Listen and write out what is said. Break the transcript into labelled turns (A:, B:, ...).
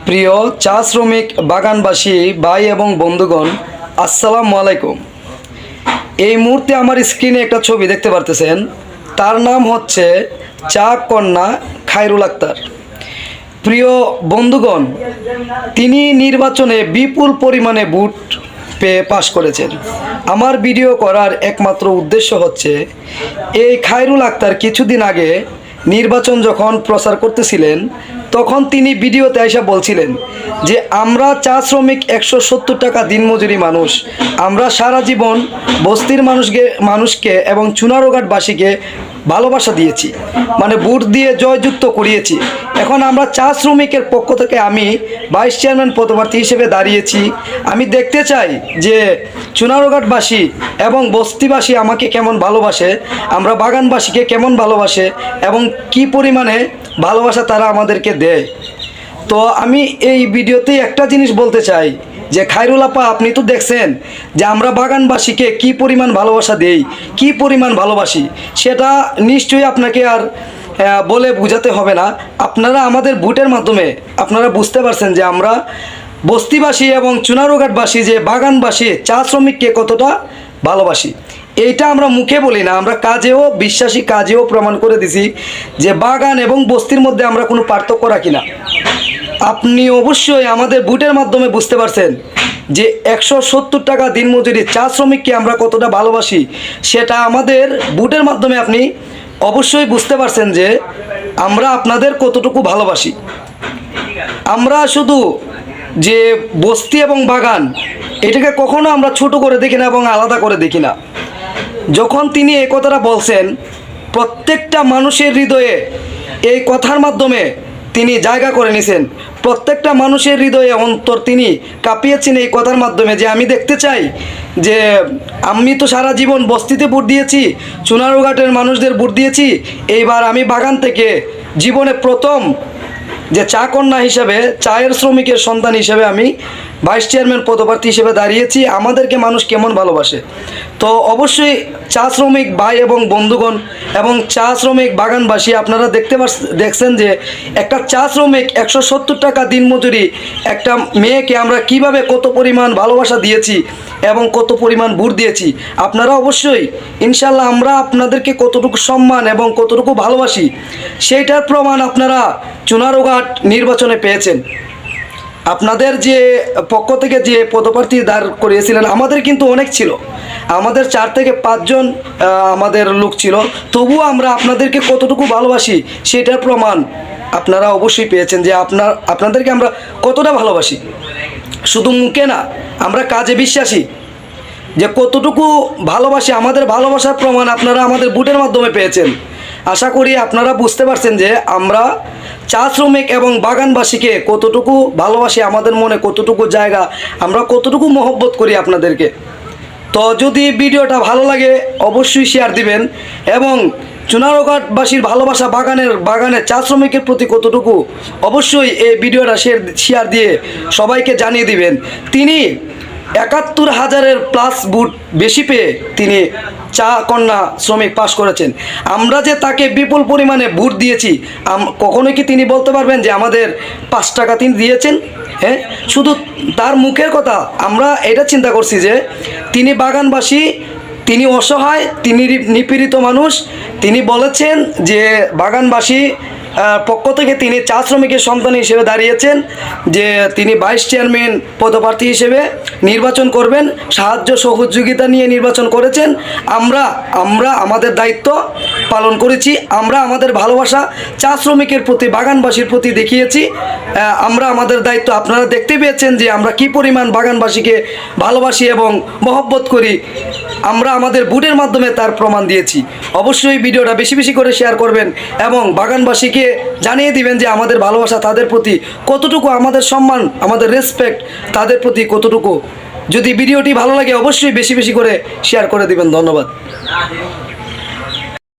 A: প্রিয় চা শ্রমিক বাগানবাসী ভাই এবং বন্ধুগণ, আসসালামু আলাইকুম। এই মুহূর্তে আমার স্ক্রিনে একটা ছবি দেখতে পারতেছেন। তার নাম হচ্ছে চা কন্যা খায়রুল আক্তার। প্রিয় বন্ধুগণ, তিনি নির্বাচনে বিপুল পরিমাণে ভোট পেয়ে পাশ করেছেন। আমার ভিডিও করার একমাত্র উদ্দেশ্য হচ্ছে, এই খায়রুল আক্তার কিছুদিন আগে নির্বাচন যখন প্রচার করতেছিলেন, তখন তিনি ভিডিওতে এসে বলছিলেন যে আমরা চা শ্রমিক 170 টাকা দিনমজুরি মানুষ, আমরা সারা জীবন বস্তির মানুষকে এবং চুনারোঘাটবাসীকে ভালোবাসা দিয়েছি, মানে ভোট দিয়ে জয়যুক্ত করিয়েছি। এখন আমরা চা শ্রমিকের পক্ষ থেকে আমি ভাইস চেয়ারম্যান পদপ্রার্থী হিসেবে দাঁড়িয়েছি। আমি দেখতে চাই যে চুনারোঘাটবাসী এবং বস্তিবাসী আমাকে কেমন ভালোবাসে, আমরা বাগানবাসীকে কেমন ভালোবাসে এবং কি পরিমাণে ভালোবাসা তারা আমাদেরকে দেয়। তো আমি এই ভিডিওতে একটা জিনিস বলতে চাই যে খায়রুল আপা, আপনি তো দেখছেন যে আমরা বাগানবাসীকে কি পরিমাণ ভালোবাসা দেই, কি পরিমাণ ভালোবাসি, সেটা নিশ্চয়ই আপনাকে আর বলে বোঝাতে হবে না। আপনারা আমাদের ভোটের মাধ্যমে আপনারা বুঝতে পারছেন যে আমরা বস্তিবাসী এবং চুনারোঘাটবাসী যে বাগানবাসী চা শ্রমিককে কতটা ভালোবাসি। এইটা আমরা মুখে বলি না, আমরা কাজেও বিশ্বাসী, কাজেও প্রমাণ করে দিছি যে বাগান এবং বস্তির মধ্যে আমরা কোনো পার্থক্য রাখি না। আপনি অবশ্যই আমাদের ভোটের মাধ্যমে বুঝতে পারছেন যে 170 টাকা দিনমজুরি চা শ্রমিককে আমরা কতটা ভালোবাসি। সেটা আমাদের ভোটের মাধ্যমে আপনি অবশ্যই বুঝতে পারছেন যে আমরা আপনাদের কতটুকু ভালোবাসি। আমরা শুধু যে বস্তি এবং বাগান এটাকে কখনো আমরা ছোট করে দেখি না এবং আলাদা করে দেখি না। যখন তিনি এই কথাটা বলছেন, প্রত্যেকটা মানুষের হৃদয়ে এই কথার মাধ্যমে তিনি জায়গা করে নিয়েছেন। প্রত্যেকটা মানুষের হৃদয়ে অন্তর তিনি কাঁপিয়েছেন এই কথার মাধ্যমে যে আমি দেখতে চাই যে আমি তো সারা জীবন বস্তিতে ভোট দিয়েছি, চুনারোঘাটের মানুষদের ভোট দিয়েছি, এইবার আমি বাগান থেকে জীবনে প্রথম যে চা কন্যা হিসেবে, চায়ের শ্রমিকের সন্তান হিসেবে আমি ভাইস চেয়ারম্যান পদপ্রার্থী হিসেবে দাঁড়িয়েছি। আমাদেরকে মানুষ কেমন ভালোবাসে। তো অবশ্যই চা শ্রমিক ভাই এবং বন্ধুগণ এবং চা শ্রমিক বাগানবাসী, আপনারা দেখছেন যে একটা চা শ্রমিক 170 টাকা দিনমজুরি একটা মেয়েকে আমরা কিভাবে কত পরিমাণ ভালোবাসা দিয়েছি এবং কত পরিমাণ ভোট দিয়েছি। আপনারা অবশ্যই ইনশাল্লাহ আমরা আপনাদেরকে কতটুকু সম্মান এবং কতটুকু ভালোবাসি সেইটার প্রমাণ আপনারা চুনারোঘাট নির্বাচনে পেয়েছেন। আপনাদের যে পক্ষ থেকে যে পদপ্রার্থী দাঁড় করিয়েছিলেন, আমাদের কিন্তু অনেক ছিল, আমাদের 4 থেকে 5 জন আমাদের লোক ছিল, তবুও আমরা আপনাদেরকে কতটুকু ভালোবাসি সেটার প্রমাণ আপনারা অবশ্যই পেয়েছেন যে আপনাদেরকে আমরা কতটা ভালোবাসি। শুধু মুখে না, আমরা কাজে বিশ্বাসী যে কতটুকু ভালোবাসি। আমাদের ভালোবাসার প্রমাণ আপনারা আমাদের ভোটের মাধ্যমে পেয়েছেন। আশা করি আপনারা বুঝতে পারছেন যে আমরা চা শ্রমিক এবং বাগানবাসীকে কতটুকু ভালোবাসি, আমাদের মনে কতটুকু জায়গা, আমরা কতটুকু মহব্বত করি আপনাদেরকে। তো যদি ভিডিওটা ভালো লাগে অবশ্যই শেয়ার দিবেন এবং চুনারোঘাটবাসীর ভালোবাসা বাগানের চা শ্রমিকের প্রতি কতটুকু অবশ্যই এই ভিডিওটা শেয়ার দিয়ে সবাইকে জানিয়ে দিবেন। তিনি 71,000-এর প্লাস ভোট বেশি পেয়ে তিনি চা কন্যা শ্রমিক পাশ করেছেন। আমরা যে তাকে বিপুল পরিমাণে ভোট দিয়েছি, কখনোই কি তিনি বলতে পারবেন যে আমাদের 5 টাকা তিনি দিয়েছেন? হ্যাঁ, শুধু তার মুখের কথা। আমরা এটা চিন্তা করছি যে তিনি বাগানবাসী, তিনি অসহায়, তিনি নিপীড়িত মানুষ। তিনি বলেছেন যে বাগানবাসী পক্ষ থেকে তিনি চা শ্রমিকের সন্তান হিসেবে দাঁড়িয়েছেন, যে তিনি ভাইস চেয়ারম্যান পদপ্রার্থী হিসেবে নির্বাচন করবেন, সাহায্য সহযোগিতা নিয়ে নির্বাচন করেছেন। আমরা আমাদের দায়িত্ব পালন করেছি। আমরা আমাদের ভালোবাসা চা শ্রমিকের প্রতি, বাগানবাসীর প্রতি দেখিয়েছি। আমরা আমাদের দায়িত্ব আপনারা দেখতে পেয়েছেন যে আমরা কি পরিমাণ বাগানবাসীকে ভালোবাসি এবং মহব্বত করি। আমরা আমাদের ভোটের মাধ্যমে তার প্রমাণ দিয়েছি। অবশ্যই ভিডিওটা বেশি বেশি করে শেয়ার করবেন এবং বাগানবাসীকে জানিয়ে দিবেন যে আমাদের ভালোবাসা তাদের প্রতি কতটুকু, আমাদের সম্মান, আমাদের রেসপেক্ট তাদের প্রতি কতটুকু। যদি ভিডিওটি ভালো লাগে অবশ্যই বেশি বেশি করে শেয়ার করে দিবেন। ধন্যবাদ।